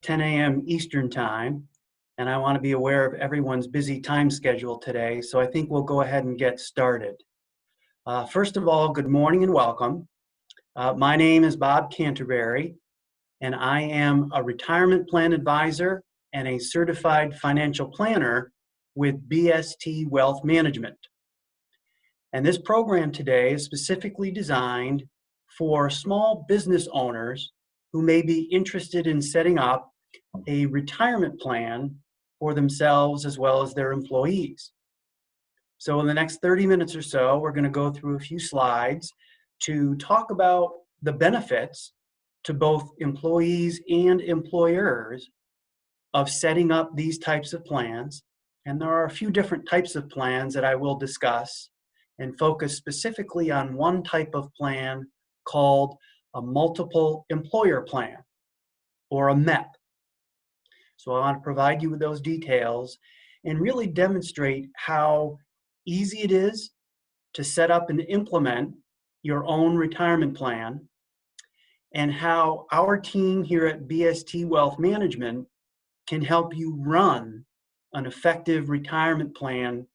10 a.m. Eastern Time, and I want to be aware of everyone's busy time schedule today, so I think we'll go ahead and get started. First of all, good morning and welcome. My name is Bob Canterbury, and I am a retirement plan advisor and a certified financial planner with BST Wealth Management. And this program today is specifically designed for small business owners who may be interested in setting up a retirement plan for themselves as well as their employees. So in the next 30 minutes or so, we're going to go through a few slides to talk about the benefits to both employees and employers of setting up these types of plans. And there are a few different types of plans that I will discuss and focus specifically on one type of plan called a multiple employer plan, or a MEP. So I want to provide you with those details and really demonstrate how easy it is to set up and implement your own retirement plan, and how our team here at BST Wealth Management can help you run an effective retirement plan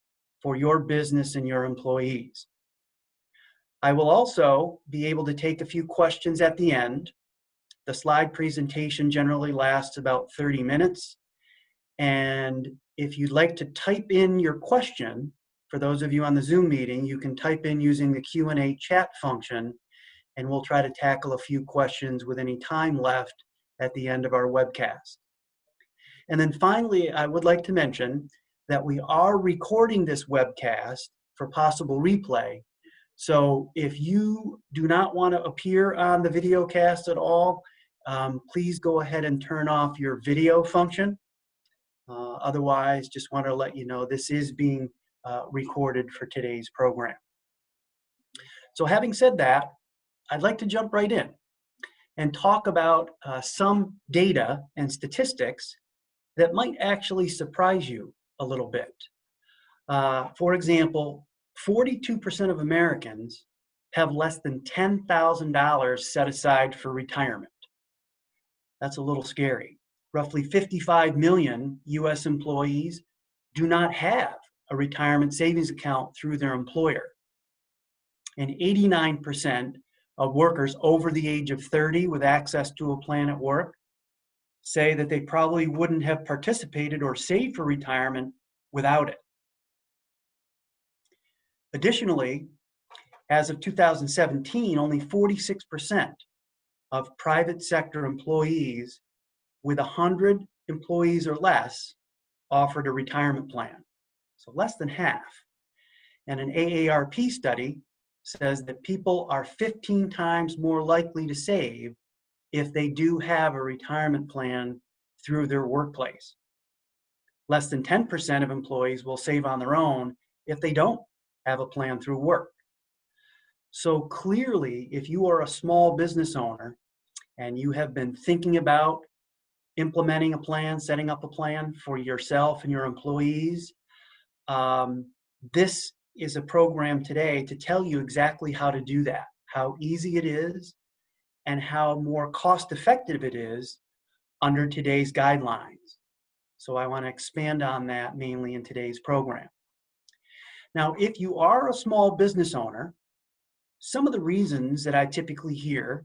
for your business and your employees. I will also be able to take a few questions at the end. The slide presentation generally lasts about 30 minutes. And if you'd like to type in your question, for those of you on the Zoom meeting, you can type in using the Q&A chat function, and we'll try to tackle a few questions with any time left at the end of our webcast. And then finally, I would like to mention that we are recording this webcast for possible replay. So if you do not want to appear on the video cast at all, please go ahead and turn off your video function. Otherwise, just want to let you know this is being recorded for today's program. So having said that, I'd like to jump right in and talk about some data and statistics that might actually surprise you a little bit. For example, 42% of Americans have less than $10,000 set aside for retirement. That's a little scary. Roughly 55 million U.S. employees do not have a retirement savings account through their employer. And 89% of workers over the age of 30 with access to a plan at work say that they probably wouldn't have participated or saved for retirement without it. Additionally, as of 2017, only 46% of private sector employees with 100 employees or less offered a retirement plan. So less than half. And an AARP study says that people are 15 times more likely to save if they do have a retirement plan through their workplace. Less than 10% of employees will save on their own if they don't have a plan through work. So clearly, if you are a small business owner and you have been thinking about implementing a plan, setting up a plan for yourself and your employees, this is a program today to tell you exactly how to do that, how easy it is, and how more cost-effective it is under today's guidelines. So I want to expand on that mainly in today's program. Now, if you are a small business owner, some of the reasons that I typically hear,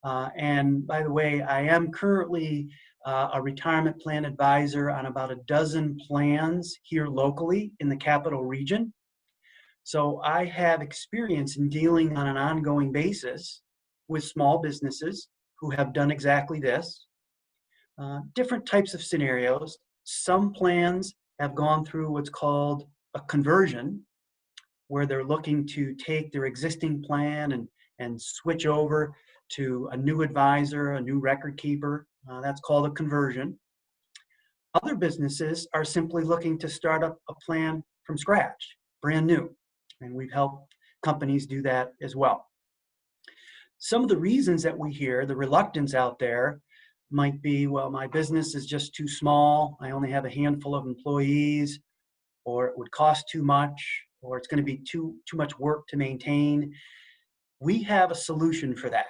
and by the way, I am currently a retirement plan advisor on about a dozen plans here locally in the capital region. So I have experience in dealing on an ongoing basis with small businesses who have done exactly this. Different types of scenarios. Some plans have gone through what's called a conversion, where they're looking to take their existing plan and switch over to a new advisor, a new record keeper. That's called a conversion. Other businesses are simply looking to start up a plan from scratch, brand new. And we've helped companies do that as well. Some of the reasons that we hear, the reluctance out there, might be, well, my business is just too small. I only have a handful of employees, or it would cost too much, or it's going to be too much work to maintain. We have a solution for that.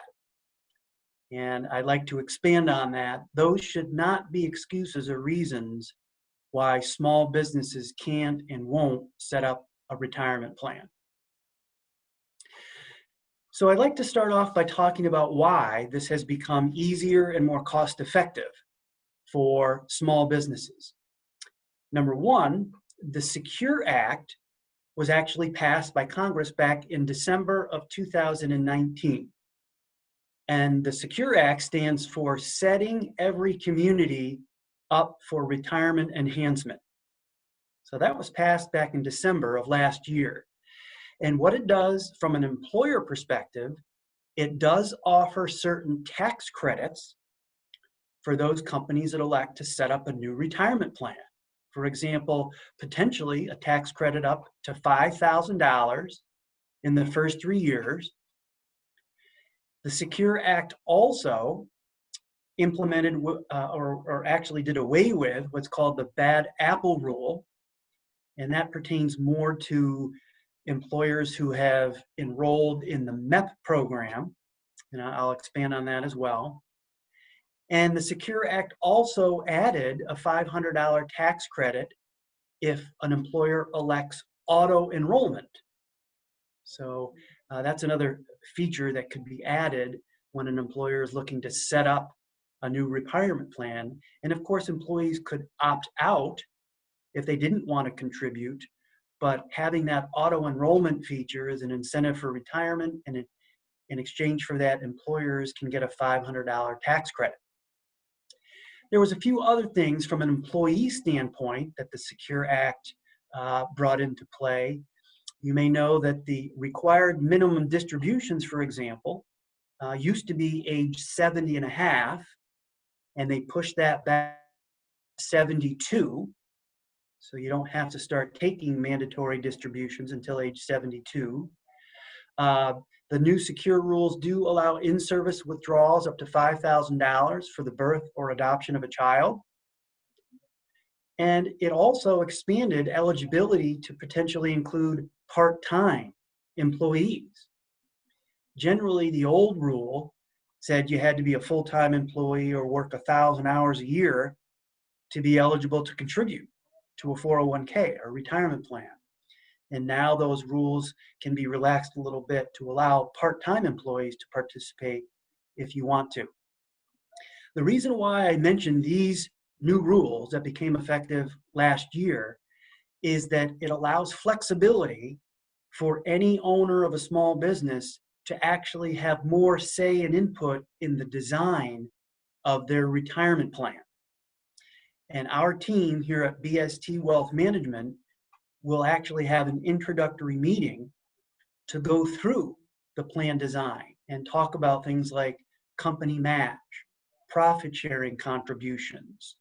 And I'd like to expand on that. Those should not be excuses or reasons why small businesses can't and won't set up a retirement plan. So I'd like to start off by talking about why this has become easier and more cost-effective for small businesses. Number one, the Secure Act was actually passed by Congress back in December of 2019. And the Secure Act stands for Setting Every Community Up for Retirement Enhancement. So that was passed back in December of last year. And what it does from an employer perspective, it does offer certain tax credits for those companies that elect to set up a new retirement plan. For example, potentially a tax credit up to $5,000 in the first 3 years. The Secure Act also implemented or actually did away with what's called the bad apple rule, and that pertains more to employers who have enrolled in the MEP program, and I'll expand on that as well. And the Secure Act also added a $500 tax credit if an employer elects auto enrollment. So that's another feature that could be added when an employer is looking to set up a new retirement plan. And of course, employees could opt out if they didn't want to contribute, but having that auto enrollment feature is an incentive for retirement, and in exchange for that, employers can get a $500 tax credit. There was a few other things from an employee standpoint that the Secure Act brought into play. You may know that the required minimum distributions, for example, used to be age 70 and a half, and they pushed that back to 72. So you don't have to start taking mandatory distributions until age 72. The new secure rules do allow in-service withdrawals up to $5,000 for the birth or adoption of a child. And it also expanded eligibility to potentially include part-time employees. Generally, the old rule said you had to be a full-time employee or work 1,000 hours a year to be eligible to contribute to a 401k or retirement plan. And now those rules can be relaxed a little bit to allow part-time employees to participate if you want to. The reason why I mentioned these new rules that became effective last year is that it allows flexibility for any owner of a small business to actually have more say and input in the design of their retirement plan. And our team here at BST Wealth Management will actually have an introductory meeting to go through the plan design and talk about things like company match, profit sharing contributions.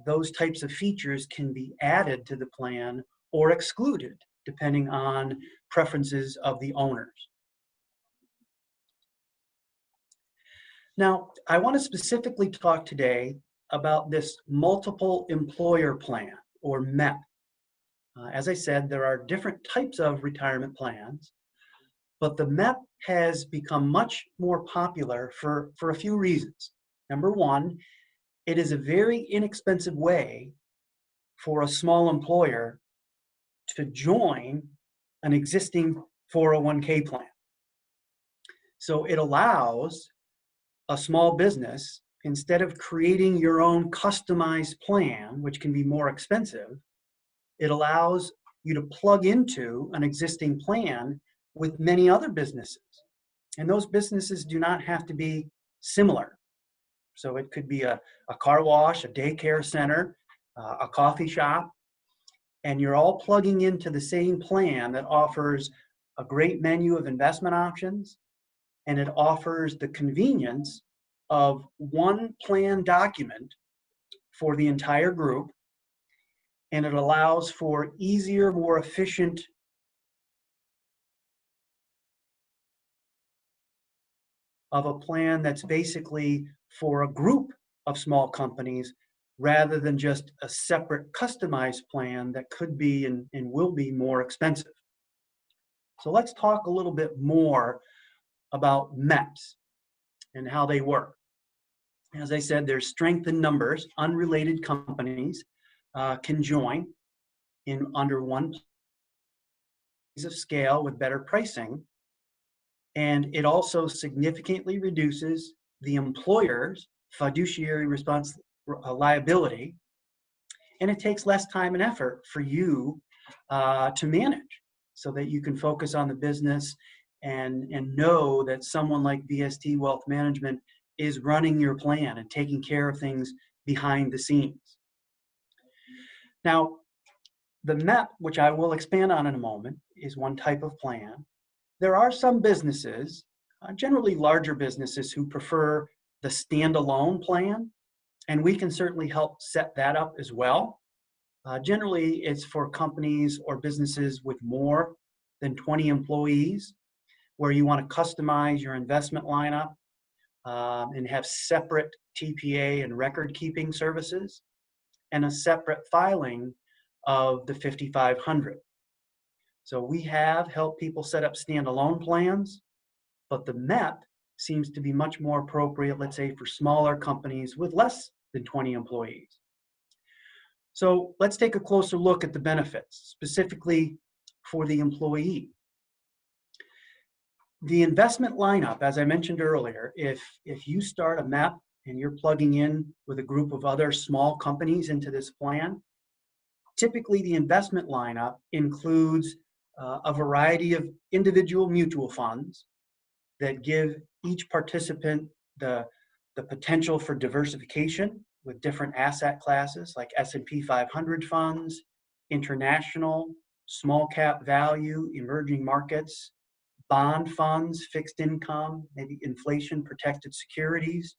Those types of features can be added to the plan or excluded depending on preferences of the owners. Now, I want to specifically talk today about this multiple employer plan, or MEP. As I said, there are different types of retirement plans, but the MEP has become much more popular for a few reasons. Number one, it is a very inexpensive way for a small employer to join an existing 401k plan. So it allows a small business, instead of creating your own customized plan, which can be more expensive, it allows you to plug into an existing plan with many other businesses. And those businesses do not have to be similar. So it could be a car wash, a daycare center, a coffee shop, and you're all plugging into the same plan that offers a great menu of investment options, and it offers the convenience of one plan document for the entire group, and it allows for easier, more efficient of a plan that's basically for a group of small companies rather than just a separate customized plan that could be and will be more expensive. So let's talk a little bit more about MEPs. and how they work. As I said, there's strength in numbers. Unrelated companies can join in under one place of scale with better pricing. And it also significantly reduces the employer's fiduciary liability. And it takes less time and effort for you to manage so that you can focus on the business and know that someone like BST Wealth Management is running your plan and taking care of things behind the scenes. Now, the MEP, which I will expand on in a moment, is one type of plan. There are some businesses, generally larger businesses, who prefer the standalone plan, and we can certainly help set that up as well. Generally, it's for companies or businesses with more than 20 employees, where you want to customize your investment lineup and have separate TPA and record keeping services and a separate filing of the 5,500. So we have helped people set up standalone plans, but the MEP seems to be much more appropriate, let's say, for smaller companies with less than 20 employees. So let's take a closer look at the benefits, specifically for the employee. The investment lineup, as I mentioned earlier, if you start a MEP and you're plugging in with a group of other small companies into this plan, typically the investment lineup includes a variety of individual mutual funds that give each participant the potential for diversification with different asset classes like S&P 500 funds, international, small cap value, emerging markets, bond funds, fixed income, maybe inflation protected securities.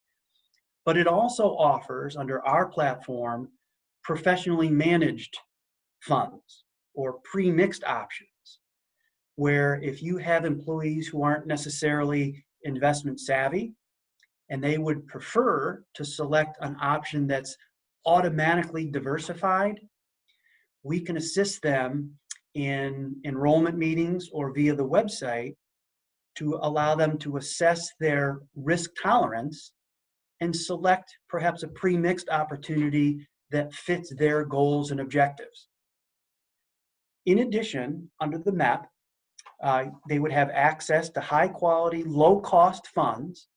But it also offers, under our platform, professionally managed funds or pre-mixed options, where if you have employees who aren't necessarily investment savvy and they would prefer to select an option that's automatically diversified, we can assist them in enrollment meetings or via the website to allow them to assess their risk tolerance and select perhaps a pre-mixed opportunity that fits their goals and objectives. In addition, under the MEP, they would have access to high quality, low cost funds,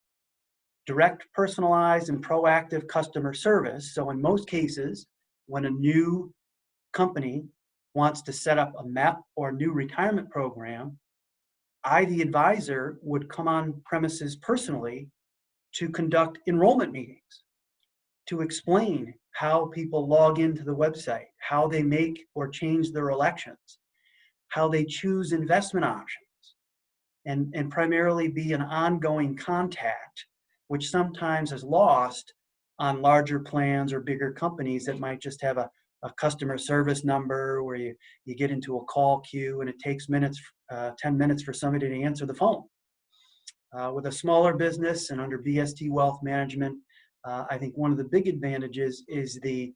direct, personalized, and proactive customer service. So in most cases, when a new company wants to set up a MEP or a new retirement program, I, the advisor, would come on premises personally to conduct enrollment meetings, to explain how people log into the website, how they make or change their elections, how they choose investment options, and primarily be an ongoing contact, which sometimes is lost on larger plans or bigger companies that might just have a customer service number where you get into a call queue and it takes 10 minutes for somebody to answer the phone. With a smaller business and under BST Wealth Management, I think one of the big advantages is the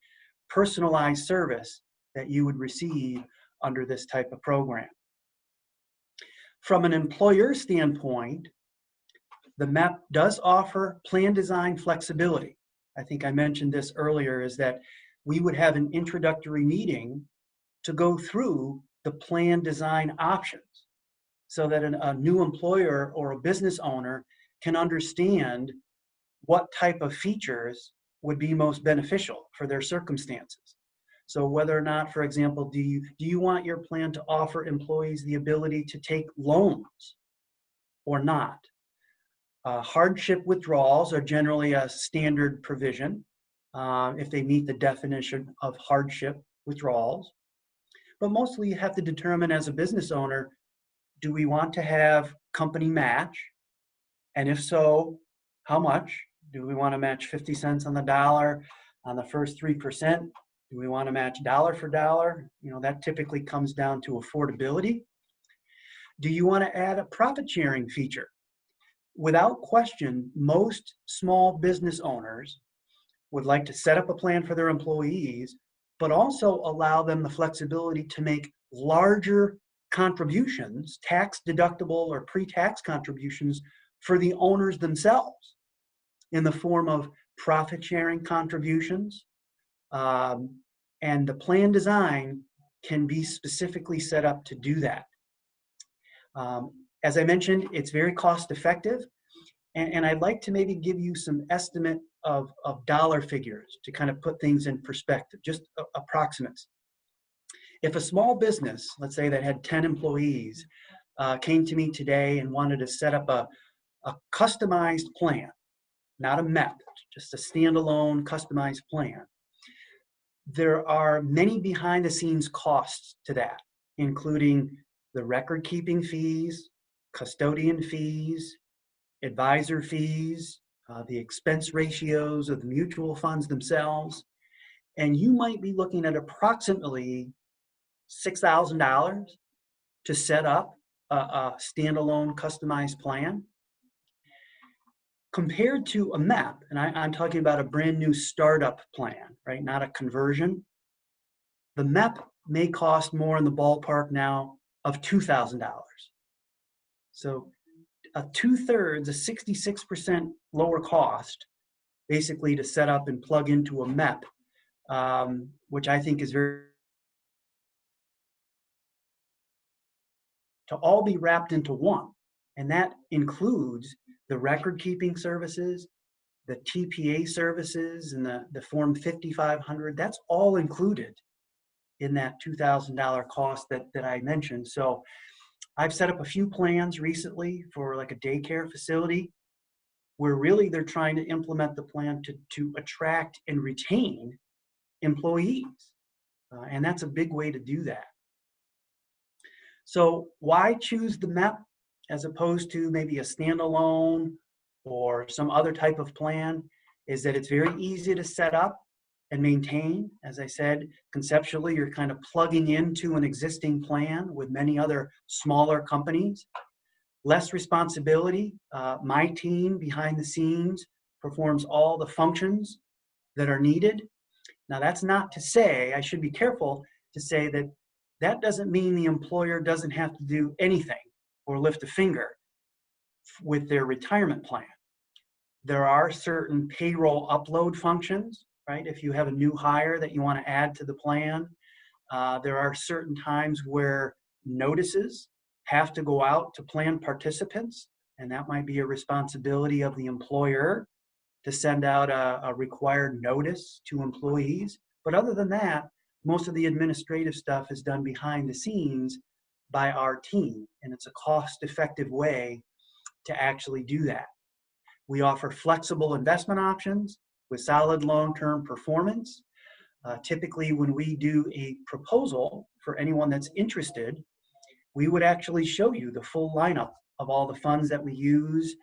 personalized service that you would receive under this type of program. From an employer standpoint, the MEP does offer plan design flexibility. I think I mentioned this earlier, is that we would have an introductory meeting to go through the plan design options so that a new employer or a business owner can understand what type of features would be most beneficial for their circumstances. So whether or not, for example, do you want your plan to offer employees the ability to take loans or not? Hardship withdrawals are generally a standard provision if they meet the definition of hardship withdrawals. But mostly you have to determine as a business owner, do we want to have company match? And if so, how much? Do we want to match 50 cents on the dollar on the first 3%? Do we want to match dollar for dollar? That typically comes down to affordability. Do you want to add a profit sharing feature? Without question, most small business owners would like to set up a plan for their employees, but also allow them the flexibility to make larger contributions, tax deductible or pre-tax contributions for the owners themselves. in the form of profit sharing contributions. And the plan design can be specifically set up to do that. As I mentioned, it's very cost effective. And I'd like to maybe give you some estimate of dollar figures to kind of put things in perspective, just approximates. If a small business, let's say that had 10 employees, came to me today and wanted to set up a customized plan, not a MEP, just a standalone customized plan, there are many behind the scenes costs to that, including the record keeping fees, custodian fees, advisor fees, the expense ratios of the mutual funds themselves. And you might be looking at approximately $6,000 to set up a standalone customized plan. Compared to a MEP, and I'm talking about a brand new startup plan, right? Not a conversion. The MEP may cost more in the ballpark now of $2,000. So a 2/3, a 66% lower cost, basically to set up and plug into a MEP, which I think is very, to all be wrapped into one. And that includes the record keeping services, the TPA services, and the Form 5500. That's all included in that $2,000 cost that I mentioned. So I've set up a few plans recently for like a daycare facility where really they're trying to implement the plan to attract and retain employees. And that's a big way to do that. So why choose the MEP as opposed to maybe a standalone or some other type of plan? Is that it's very easy to set up and maintain. As I said, conceptually, you're kind of plugging into an existing plan with many other smaller companies. Less responsibility. My team behind the scenes performs all the functions that are needed. Now, that's not to say, I should be careful to say that that doesn't mean the employer doesn't have to do anything or lift a finger with their retirement plan. There are certain payroll upload functions, right? If you have a new hire that you want to add to the plan, there are certain times where notices have to go out to plan participants, and that might be a responsibility of the employer to send out a required notice to employees. But other than that, most of the administrative stuff is done behind the scenes by our team, and it's a cost-effective way to actually do that. We offer flexible investment options with solid long-term performance. Typically, when we do a proposal for anyone that's interested, we would actually show you the full lineup of all the funds that we use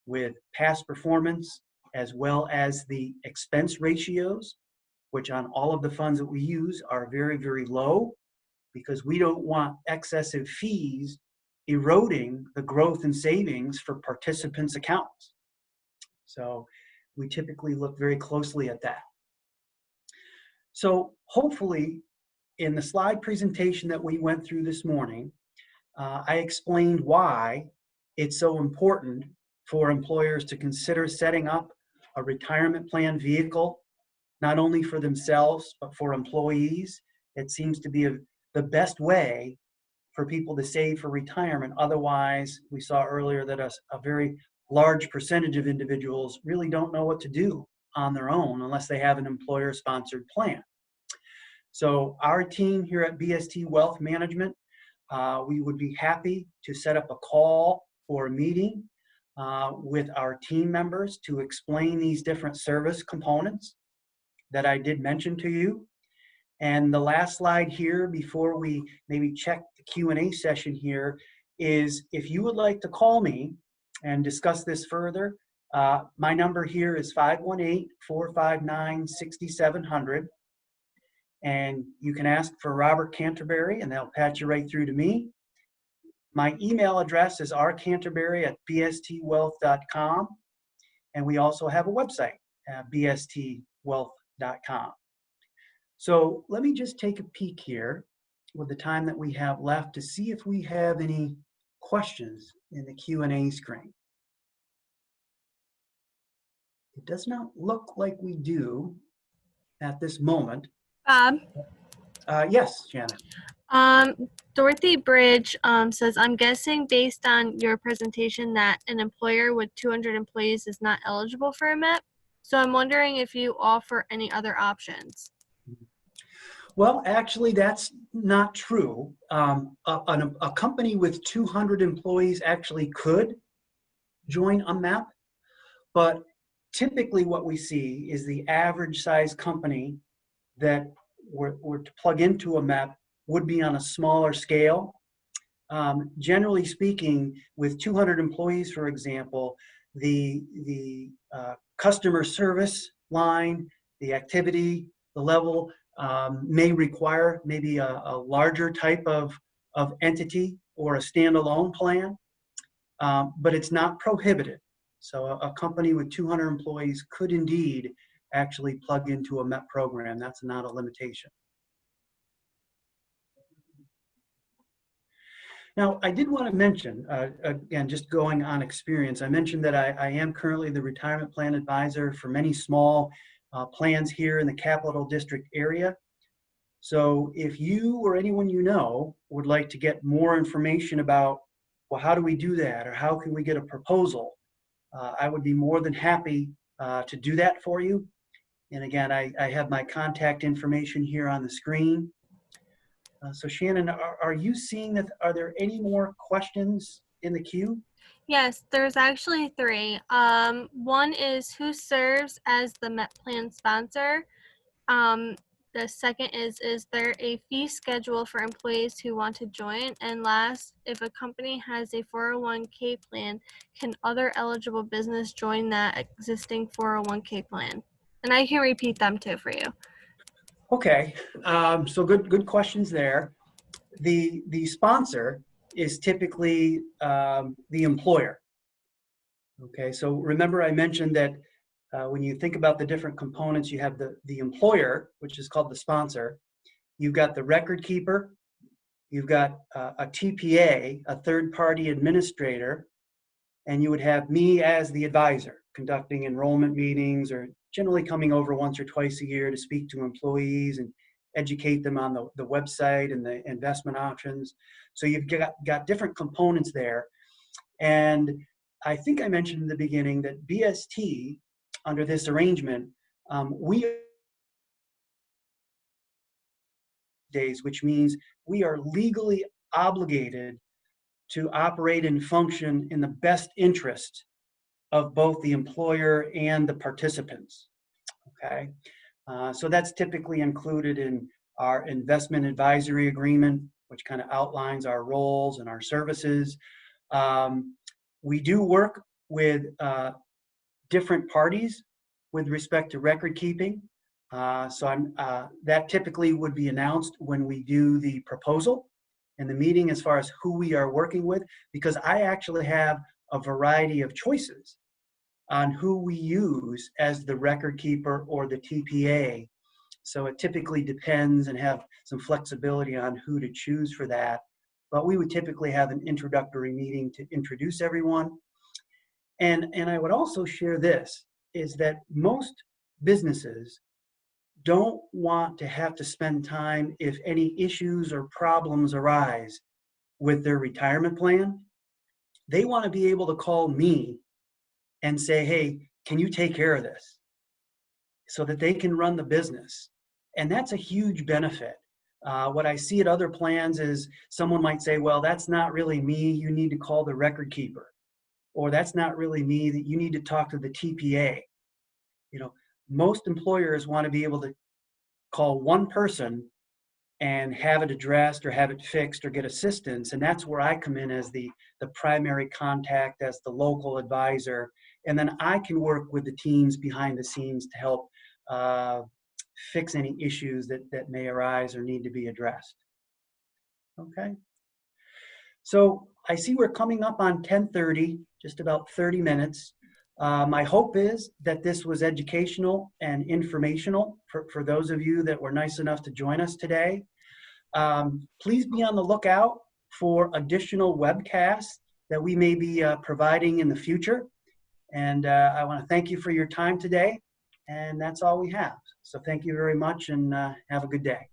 with past performance, as well as the expense ratios, which on all of the funds that we use are very, very low, because we don't want excessive fees eroding the growth and savings for participants' accounts. So we typically look very closely at that. So hopefully in the slide presentation that we went through this morning, I explained why it's so important for employers to consider setting up a retirement plan vehicle, not only for themselves, but for employees. It seems to be the best way for people to save for retirement. Otherwise, we saw earlier that a very large percentage of individuals really don't know what to do on their own unless they have an employer-sponsored plan. So our team here at BST Wealth Management, we would be happy to set up a call or a meeting with our team members to explain these different service components that I did mention to you. And the last slide here before we maybe check the Q&A session here is if you would like to call me and discuss this further, my number here is 518-459-6700. And you can ask for Robert Canterbury and they'll patch you right through to me. My email address is rcanterbury@bstwealth.com. And we also have a website at bstwealth.com. So let me just take a peek here with the time that we have left to see if we have any questions in the Q&A screen. It does not look like we do at this moment. Bob, Yes, Shannon. um, Dorothy Bridge says, I'm guessing based on your presentation that an employer with 200 employees is not eligible for a MEP. So I'm wondering if you offer any other options. Well, actually, that's not true. A company with 200 employees actually could join a MEP, but typically what we see is the average size company that were to plug into a MEP would be on a smaller scale. Generally speaking, with 200 employees, for example, the customer service line, the activity, the level may require maybe a larger type of entity or a standalone plan, but it's not prohibited. So a company with 200 employees could indeed actually plug into a MEP program. That's not a limitation. Now, I did want to mention, again, just going on experience, I mentioned that I am currently the retirement plan advisor for many small plans here in the Capital District area. So if you or anyone you know would like to get more information about, well, how do we do that, or how can we get a proposal, I would be more than happy to do that for you. And again, I have my contact information here on the screen. So Shannon, are you seeing that? Are there any more questions in the queue? Yes, there's actually three. One is who serves as the MEP plan sponsor? Um, the second is there a fee schedule for employees who want to join? And last, if a company has a 401k plan, can other eligible business join that existing 401k plan? And I can repeat them too for you. Okay, so good questions there. The sponsor is typically the employer. Okay, so remember I mentioned that when you think about the different components, you have the employer, which is called the sponsor. You've got the record keeper. You've got a TPA, a third-party administrator, and you would have me as the advisor, conducting enrollment meetings or generally coming over once or twice a year to speak to employees and educate them on the website and the investment options. So you've got different components there. And I think I mentioned in the beginning that BST, under this arrangement, we days, which means we are legally obligated to operate and function in the best interest of both the employer and the participants. Okay, so that's typically included in our investment advisory agreement, which kind of outlines our roles and our services. We do work with different parties with respect to record keeping. That typically would be announced when we do the proposal in the meeting as far as who we are working with, because I actually have a variety of choices on who we use as the record keeper or the TPA. So it typically depends and have some flexibility on who to choose for that. But we would typically have an introductory meeting to introduce everyone. And I would also share this, is that most businesses don't want to have to spend time if any issues or problems arise with their retirement plan. They want to be able to call me and say, hey, can you take care of this? So that they can run the business. And that's a huge benefit. What I see at other plans is someone might say, well, that's not really me. You need to call the record keeper. Or that's not really me, that you need to talk to the TPA. You know, most employers want to be able to call one person and have it addressed or have it fixed or get assistance. And that's where I come in as the primary contact, as the local advisor. And then I can work with the teams behind the scenes to help fix any issues that may arise or need to be addressed. Okay. So I see we're coming up on 10:30, just about 30 minutes. My hope is that this was educational and informational for those of you that were nice enough to join us today. Please be on the lookout for additional webcasts that we may be providing in the future. And I want to thank you for your time today. And that's all we have. So thank you very much and have a good day.